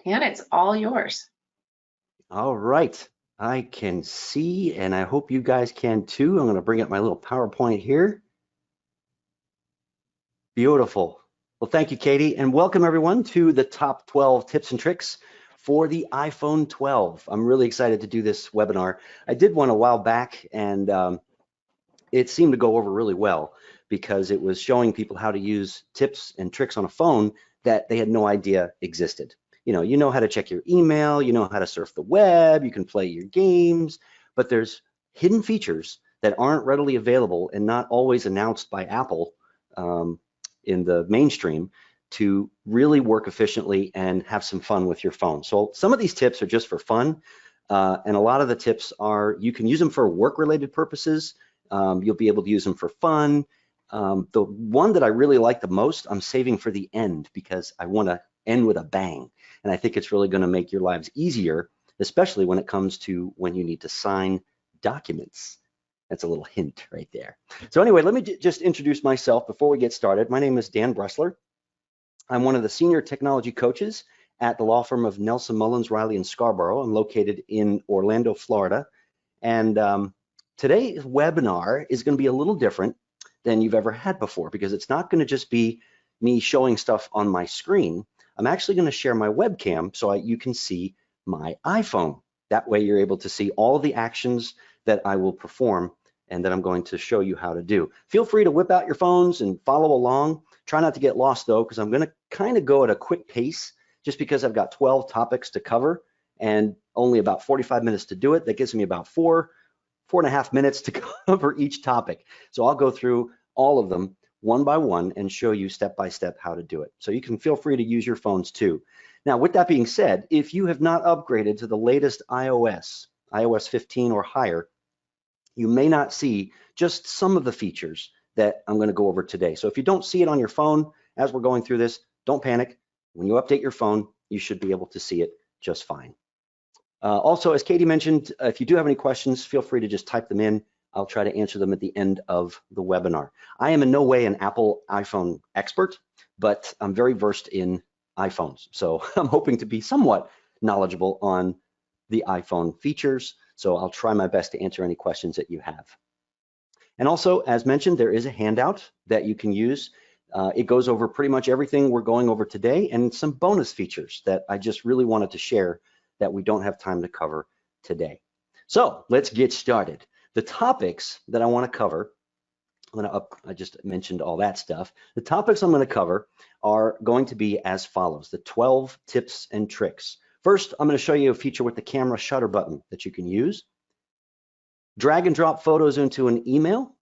Dan, it's all yours. All right, I can see, and I hope you guys can too. I'm going to bring up my little PowerPoint here. Beautiful. Well, thank you, Katie, and welcome everyone to the top 12 tips and tricks for the iPhone 12. I'm really excited to do this webinar. I did one a while back, and it seemed to go over really well because it was showing people how to use tips and tricks on a phone that they had no idea existed. You know how to check your email, you know how to surf the web, you can play your games, but there's hidden features that aren't readily available and not always announced by Apple in the mainstream to really work efficiently and have some fun with your phone. So some of these tips are just for fun, and a lot of the tips are, you can use them for work-related purposes. You'll be able to use them for fun. The one that I really like the most, I'm saving for the end because I want to end with a bang. And I think it's really going to make your lives easier, especially when it comes to when you need to sign documents. That's a little hint right there. So anyway, let me just introduce myself before we get started. My name is Dan Bressler. I'm one of the senior technology coaches at the law firm of Nelson Mullins, Riley, and Scarborough. I'm located in Orlando, Florida. And today's webinar is going to be a little different than you've ever had before because it's not going to just be me showing stuff on my screen. I'm actually going to share my webcam so you can see my iPhone. That way you're able to see all of the actions that I will perform and that I'm going to show you how to do. Feel free to whip out your phones and follow along. Try not to get lost though, because I'm going to kind of go at a quick pace just because I've got 12 topics to cover and only about 45 minutes to do it. That gives me about 4.5 minutes to cover each topic. So I'll go through all of them one by one and show you step by step how to do it. So you can feel free to use your phones too. Now, with that being said, if you have not upgraded to the latest iOS 15 or higher, you may not see just some of the features that I'm going to go over today. So if you don't see it on your phone as we're going through this, don't panic. When you update your phone, you should be able to see it just fine. Also, as Katie mentioned, if you do have any questions, feel free to just type them in. I'll try to answer them at the end of the webinar. I am in no way an Apple iPhone expert, but I'm very versed in iPhones. So I'm hoping to be somewhat knowledgeable on the iPhone features. So I'll try my best to answer any questions that you have. And also, as mentioned, there is a handout that you can use. It goes over pretty much everything we're going over today and some bonus features that I just really wanted to share that we don't have time to cover today. So let's get started. The topics that I want to cover, I just mentioned all that stuff. The topics I'm going to cover are going to be as follows, the 12 tips and tricks. First, I'm going to show you a feature with the camera shutter button that you can use. Drag and drop photos into an email,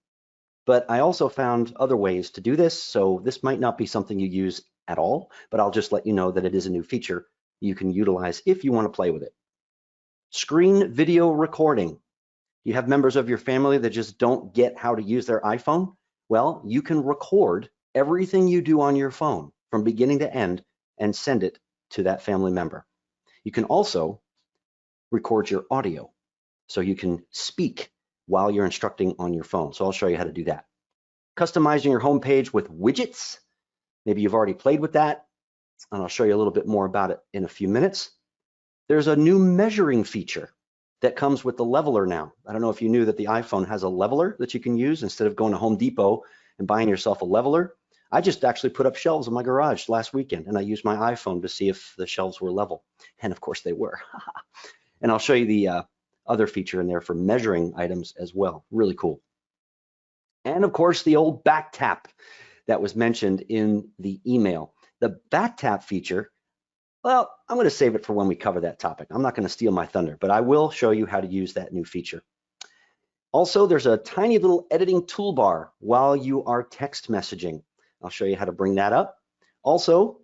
but I also found other ways to do this, so this might not be something you use at all, but I'll just let you know that it is a new feature you can utilize if you want to play with it. Screen video recording. You have members of your family that just don't get how to use their iPhone? Well, you can record everything you do on your phone from beginning to end and send it to that family member. You can also record your audio, so you can speak while you're instructing on your phone. So I'll show you how to do that. Customizing your home page with widgets. Maybe you've already played with that, and I'll show you a little bit more about it in a few minutes. There's a new measuring feature that comes with the leveler now. I don't know if you knew that the iPhone has a leveler that you can use instead of going to Home Depot and buying yourself a leveler. I just actually put up shelves in my garage last weekend, and I used my iPhone to see if the shelves were level. And of course they were. And I'll show you the other feature in there for measuring items as well. Really cool. And of course, the old back tap that was mentioned in the email. The back tap feature, well, I'm going to save it for when we cover that topic. I'm not going to steal my thunder, but I will show you how to use that new feature. Also, there's a tiny little editing toolbar while you are text messaging. I'll show you how to bring that up. Also,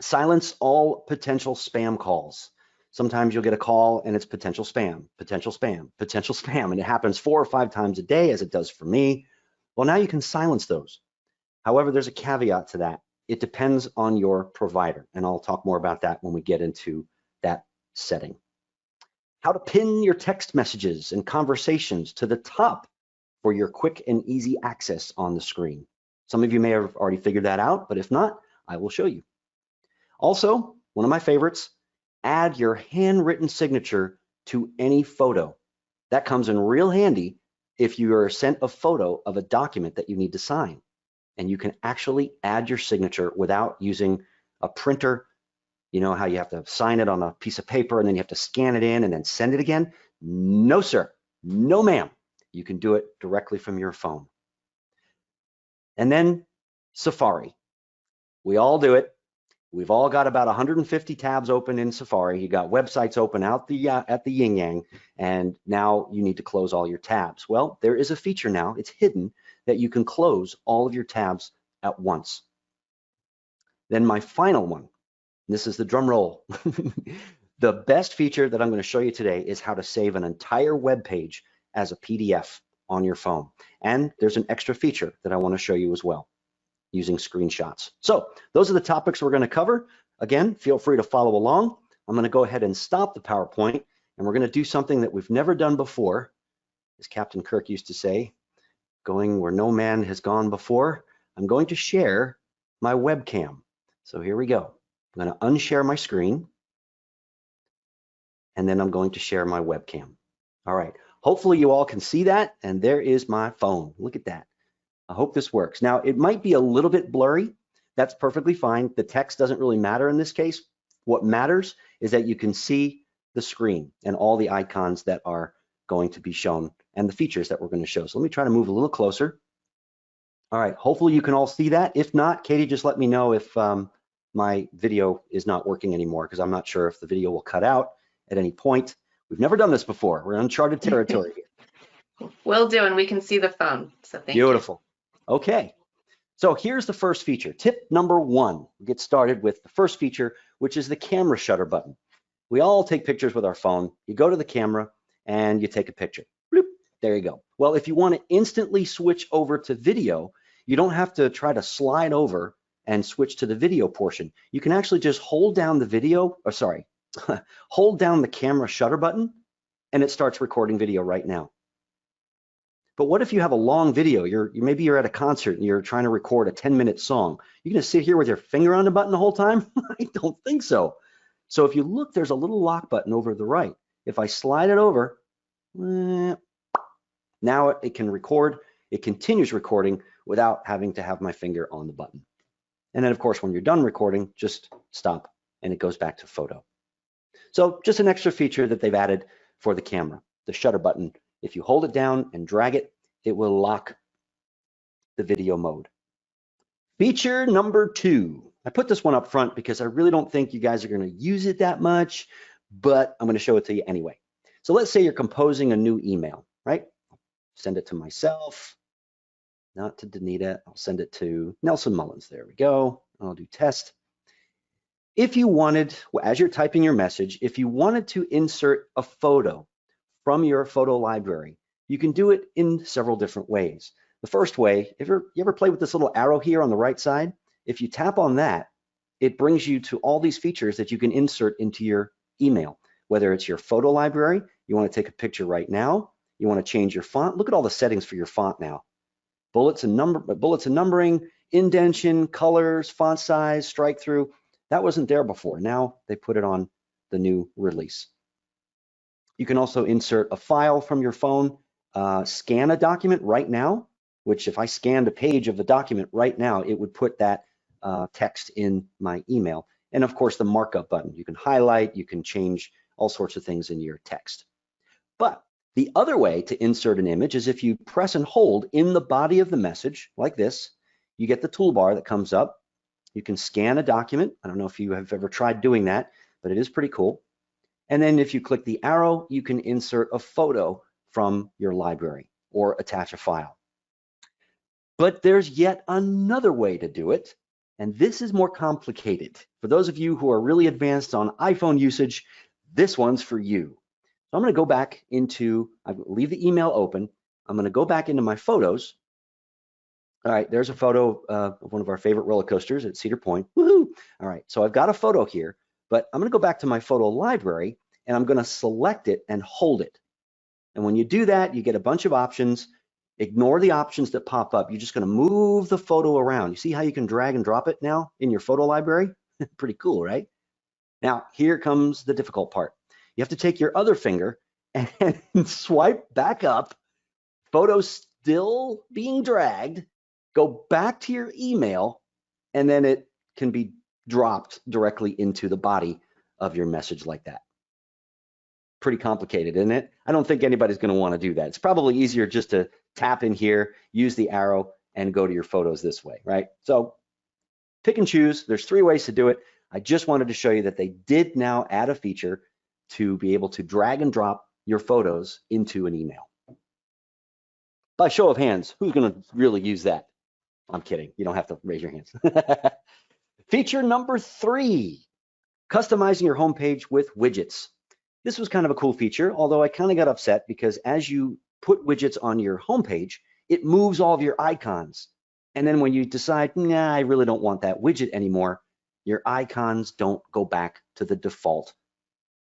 silence all potential spam calls. Sometimes you'll get a call and it's potential spam, potential spam, potential spam, and it happens 4 or 5 times a day, as it does for me. Well, now you can silence those. However, there's a caveat to that. It depends on your provider, and I'll talk more about that when we get into that setting. How to pin your text messages and conversations to the top for your quick and easy access on the screen. Some of you may have already figured that out, but if not, I will show you. Also, one of my favorites, add your handwritten signature to any photo. That comes in real handy if you are sent a photo of a document that you need to sign. And you can actually add your signature without using a printer. You know how you have to sign it on a piece of paper and then you have to scan it in and then send it again? No, sir. No, ma'am. You can do it directly from your phone. And then Safari. We all do it. We've all got about 150 tabs open in Safari. You got websites open out at the yin yang, and now you need to close all your tabs. Well, there is a feature now, it's hidden, that you can close all of your tabs at once. Then my final one, this is the drum roll. The best feature that I'm going to show you today is how to save an entire web page as a PDF on your phone. And there's an extra feature that I want to show you as well, using screenshots. So those are the topics we're going to cover. Again, feel free to follow along. I'm going to go ahead and stop the PowerPoint, and we're going to do something that we've never done before. As Captain Kirk used to say, going where no man has gone before. I'm going to share my webcam. So here we go. I'm going to unshare my screen, and then I'm going to share my webcam. All right. Hopefully you all can see that, and there is my phone. Look at that. I hope this works. Now, it might be a little bit blurry. That's perfectly fine. The text doesn't really matter in this case. What matters is that you can see the screen and all the icons that are going to be shown and the features that we're going to show. So let me try to move a little closer. All right, hopefully you can all see that. If not, Katie, just let me know if my video is not working anymore, because I'm not sure if the video will cut out at any point. We've never done this before. We're in uncharted territory. Will do, and we can see the phone, so thank you. Beautiful. Okay, so here's the first feature. Tip number 1, we'll get started with the first feature, which is the camera shutter button. We all take pictures with our phone. You go to the camera and you take a picture. Bloop, there you go. Well, if you want to instantly switch over to video, you don't have to try to slide over and switch to the video portion. You can actually just hold down the video, or sorry, hold down the camera shutter button, and it starts recording video right now. But what if you have a long video? Maybe you're at a concert and you're trying to record a 10-minute song. You're gonna sit here with your finger on the button the whole time? I don't think so. So if you look, there's a little lock button over to the right. If I slide it over, now it can record. It continues recording without having to have my finger on the button. And then of course, when you're done recording, just stop and it goes back to photo. So just an extra feature that they've added for the camera, the shutter button. If you hold it down and drag it, it will lock the video mode. Feature number 2. I put this one up front because I really don't think you guys are going to use it that much, but I'm going to show it to you anyway. So let's say you're composing a new email, right? Send it to myself, not to Danita. I'll send it to Nelson Mullins. There we go. I'll do test. If you wanted, as you're typing your message, if you wanted to insert a photo from your photo library, you can do it in several different ways. The first way, if you ever play with this little arrow here on the right side, if you tap on that, it brings you to all these features that you can insert into your email, whether it's your photo library, you want to take a picture right now, you want to change your font. Look at all the settings for your font now. Bullets and numbering, indentation, colors, font size, strike through. That wasn't there before. Now they put it on the new release. You can also insert a file from your phone, scan a document right now, which if I scanned a page of the document right now, it would put that text in my email. And of course, the markup button. You can highlight, you can change all sorts of things in your text. But the other way to insert an image is if you press and hold in the body of the message like this, you get the toolbar that comes up. You can scan a document. I don't know if you have ever tried doing that, but it is pretty cool. And then if you click the arrow, you can insert a photo from your library or attach a file. But there's yet another way to do it, and this is more complicated. For those of you who are really advanced on iPhone usage, this one's for you. So I'm going to go back into, I leave the email open. I'm going to go back into my photos. All right, there's a photo of one of our favorite roller coasters at Cedar Point. Woohoo! All right, so I've got a photo here, but I'm going to go back to my photo library and I'm going to select it and hold it. And when you do that, you get a bunch of options. Ignore the options that pop up. You're just going to move the photo around. You see how you can drag and drop it now in your photo library? Pretty cool, right? Now, here comes the difficult part. You have to take your other finger and swipe back up, photo still being dragged, go back to your email, and then it can be dropped directly into the body of your message like that. Pretty complicated, isn't it? I don't think anybody's going to want to do that. It's probably easier just to tap in here, use the arrow, and go to your photos this way, right? So pick and choose. There's 3 ways to do it. I just wanted to show you that they did now add a feature to be able to drag and drop your photos into an email. By show of hands, who's going to really use that? I'm kidding. You don't have to raise your hands. Feature number 3, customizing your homepage with widgets. This was kind of a cool feature, although I kind of got upset because as you put widgets on your homepage, it moves all of your icons. And then when you decide, nah, I really don't want that widget anymore, your icons don't go back to the default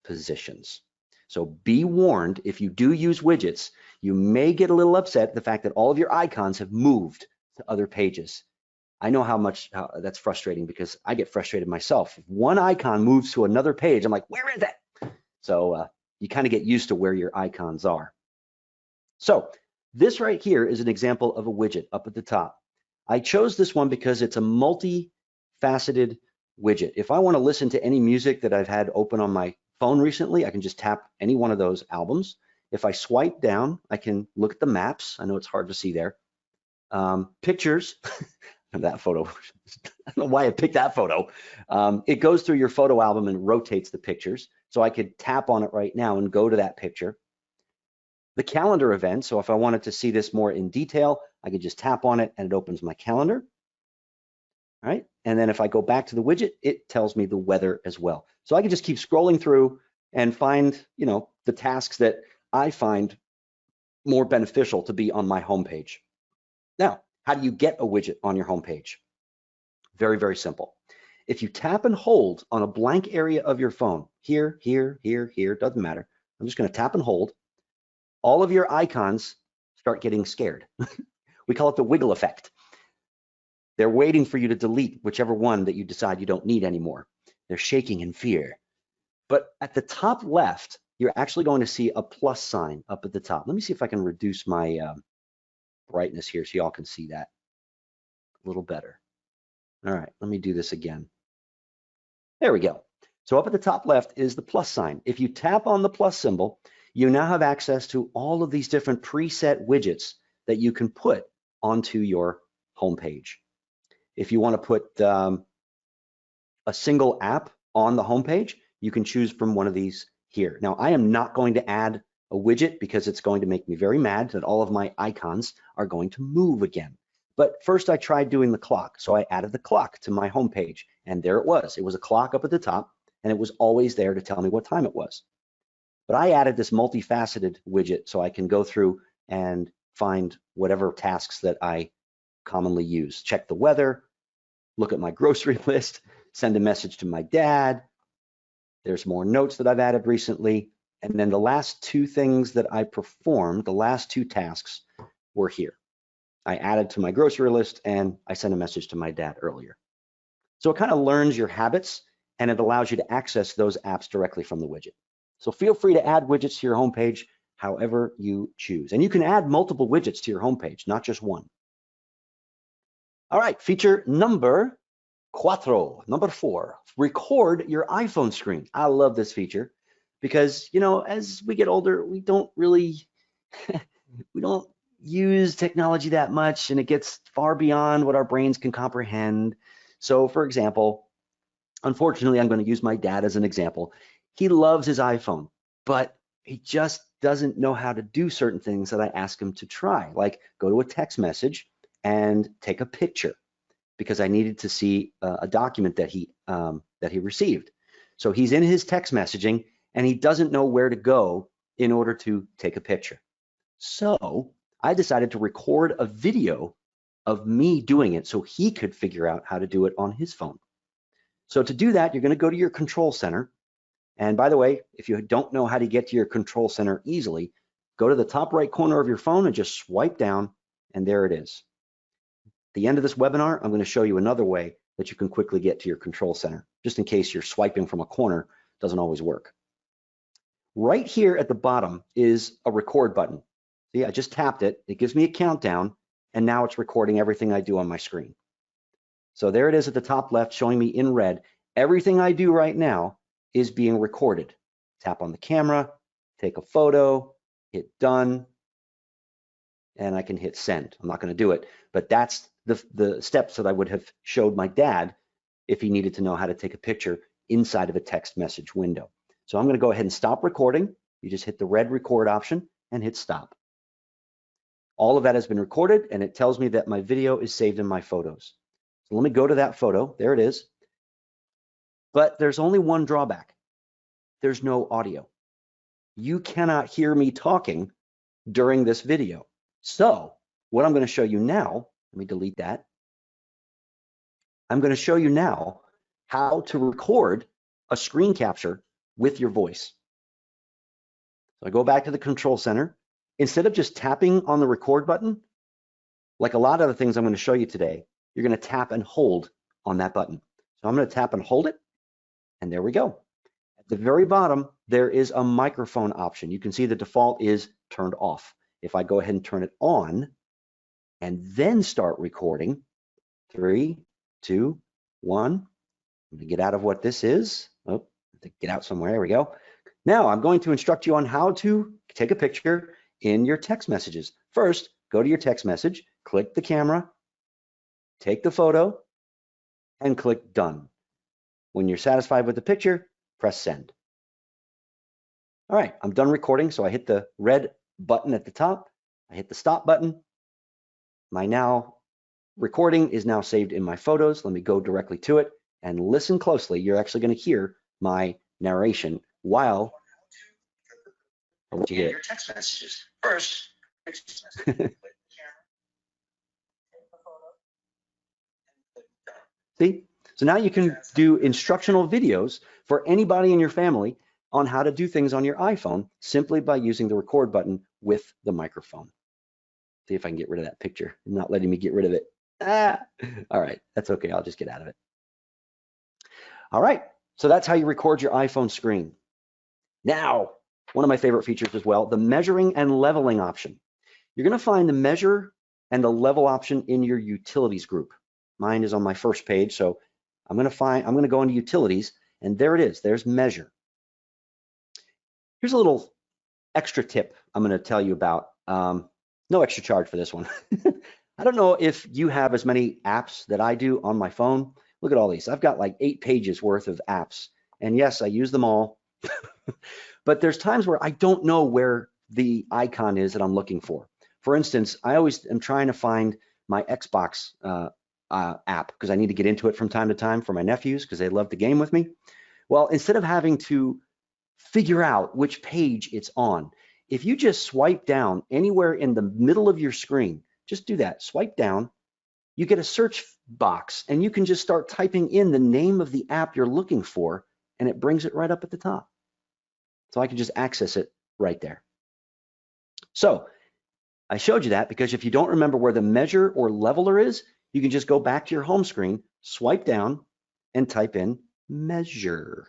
positions. So be warned, if you do use widgets, you may get a little upset at the fact that all of your icons have moved to other pages. I know how that's frustrating because I get frustrated myself. If one icon moves to another page, I'm like, where is it? So you kind of get used to where your icons are. So this right here is an example of a widget up at the top. I chose this one because it's a multi-faceted widget. If I want to listen to any music that I've had open on my phone recently, I can just tap any one of those albums. If I swipe down, I can look at the maps. I know it's hard to see there. Pictures, that photo, I don't know why I picked that photo. It goes through your photo album and rotates the pictures. So I could tap on it right now and go to that picture. The calendar event, so if I wanted to see this more in detail, I could just tap on it and it opens my calendar. All right, and then if I go back to the widget, it tells me the weather as well. So I can just keep scrolling through and find, the tasks that I find more beneficial to be on my homepage. Now, how do you get a widget on your homepage? Very, very simple. If you tap and hold on a blank area of your phone, here, doesn't matter. I'm just going to tap and hold. All of your icons start getting scared. We call it the wiggle effect. They're waiting for you to delete whichever one that you decide you don't need anymore. They're shaking in fear. But at the top left, you're actually going to see a plus sign up at the top. Let me see if I can reduce my brightness here so y'all can see that a little better. All right, let me do this again. There we go. So up at the top left is the plus sign. If you tap on the plus symbol, you now have access to all of these different preset widgets that you can put onto your homepage. If you want to put a single app on the homepage, you can choose from one of these here. Now, I am not going to add a widget because it's going to make me very mad that all of my icons are going to move again. But first I tried doing the clock. So I added the clock to my homepage and there it was. It was a clock up at the top and it was always there to tell me what time it was. But I added this multifaceted widget so I can go through and find whatever tasks that I commonly use. Check the weather, look at my grocery list, send a message to my dad. There's more notes that I've added recently. And then the last 2 things that I performed, the last 2 tasks were here. I added to my grocery list and I sent a message to my dad earlier. So it kind of learns your habits and it allows you to access those apps directly from the widget. So feel free to add widgets to your homepage however you choose. And you can add multiple widgets to your homepage, not just one. All right, feature number 4, record your iPhone screen. I love this feature because, as we get older, we don't really, we don't use technology that much and it gets far beyond what our brains can comprehend. So for example, unfortunately, I'm going to use my dad as an example. He loves his iPhone, but he just doesn't know how to do certain things that I ask him to try, like go to a text message and take a picture because I needed to see a document that he received. So he's in his text messaging and he doesn't know where to go in order to take a picture. So I decided to record a video of me doing it so he could figure out how to do it on his phone. So to do that, you're going to go to your control center. And by the way, if you don't know how to get to your control center easily, go to the top right corner of your phone and just swipe down, and there it is. At the end of this webinar, I'm going to show you another way that you can quickly get to your control center, just in case you're swiping from a corner, doesn't always work. Right here at the bottom is a record button. See, I just tapped it. It gives me a countdown, and now it's recording everything I do on my screen. So there it is at the top left, showing me in red. Everything I do right now is being recorded. Tap on the camera, take a photo, hit done, and I can hit send. I'm not going to do it, but that's the steps that I would have showed my dad if he needed to know how to take a picture inside of a text message window. So I'm going to go ahead and stop recording. You just hit the red record option and hit stop. All of that has been recorded, and it tells me that my video is saved in my photos. So let me go to that photo. There it is. But there's only one drawback. There's no audio. You cannot hear me talking during this video. So what I'm going to show you now, let me delete that. I'm going to show you now how to record a screen capture with your voice. So I go back to the control center. Instead of just tapping on the record button, like a lot of the things I'm going to show you today, you're going to tap and hold on that button. So I'm going to tap and hold it, and there we go. At the very bottom, there is a microphone option. You can see the default is turned off. If I go ahead and turn it on and then start recording, 3, 2, 1. I'm going to get out of what this is. Oh, I have to get out somewhere. There we go. Now I'm going to instruct you on how to take a picture in your text messages. First, go to your text message, click the camera, take the photo, and click done. When you're satisfied with the picture, press send. All right, I'm done recording, so I hit the red button at the top. I hit the stop button. My now recording is now saved in my photos. Let me go directly to it and listen closely. You're actually going to hear my narration while I'll let you hear it. Your text messages. First, See? So now you can do instructional videos for anybody in your family on how to do things on your iPhone simply by using the record button with the microphone. See if I can get rid of that picture. It's not letting me get rid of it. All right, that's okay. I'll just get out of it. All right, so that's how you record your iPhone screen. Now, one of my favorite features as well, the measuring and leveling option. You're going to find the measure and the level option in your utilities group. Mine is on my first page, so I'm going to go into utilities, and there it is. There's measure. Here's a little extra tip I'm going to tell you about. No extra charge for this one. I don't know if you have as many apps that I do on my phone. Look at all these. I've got like 8 pages worth of apps, and yes, I use them all. But there's times where I don't know where the icon is that I'm looking for. For instance, I always am trying to find my Xbox app because I need to get into it from time to time for my nephews because they love the game with me. Well, instead of having to figure out which page it's on, if you just swipe down anywhere in the middle of your screen, just do that, swipe down, you get a search box and you can just start typing in the name of the app you're looking for and it brings it right up at the top. So I can just access it right there. So I showed you that because if you don't remember where the measure or leveler is, you can just go back to your home screen, swipe down, and type in measure.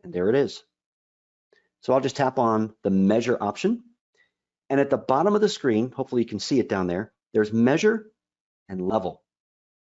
And there it is. So I'll just tap on the measure option. And at the bottom of the screen, hopefully you can see it down there, there's measure and level.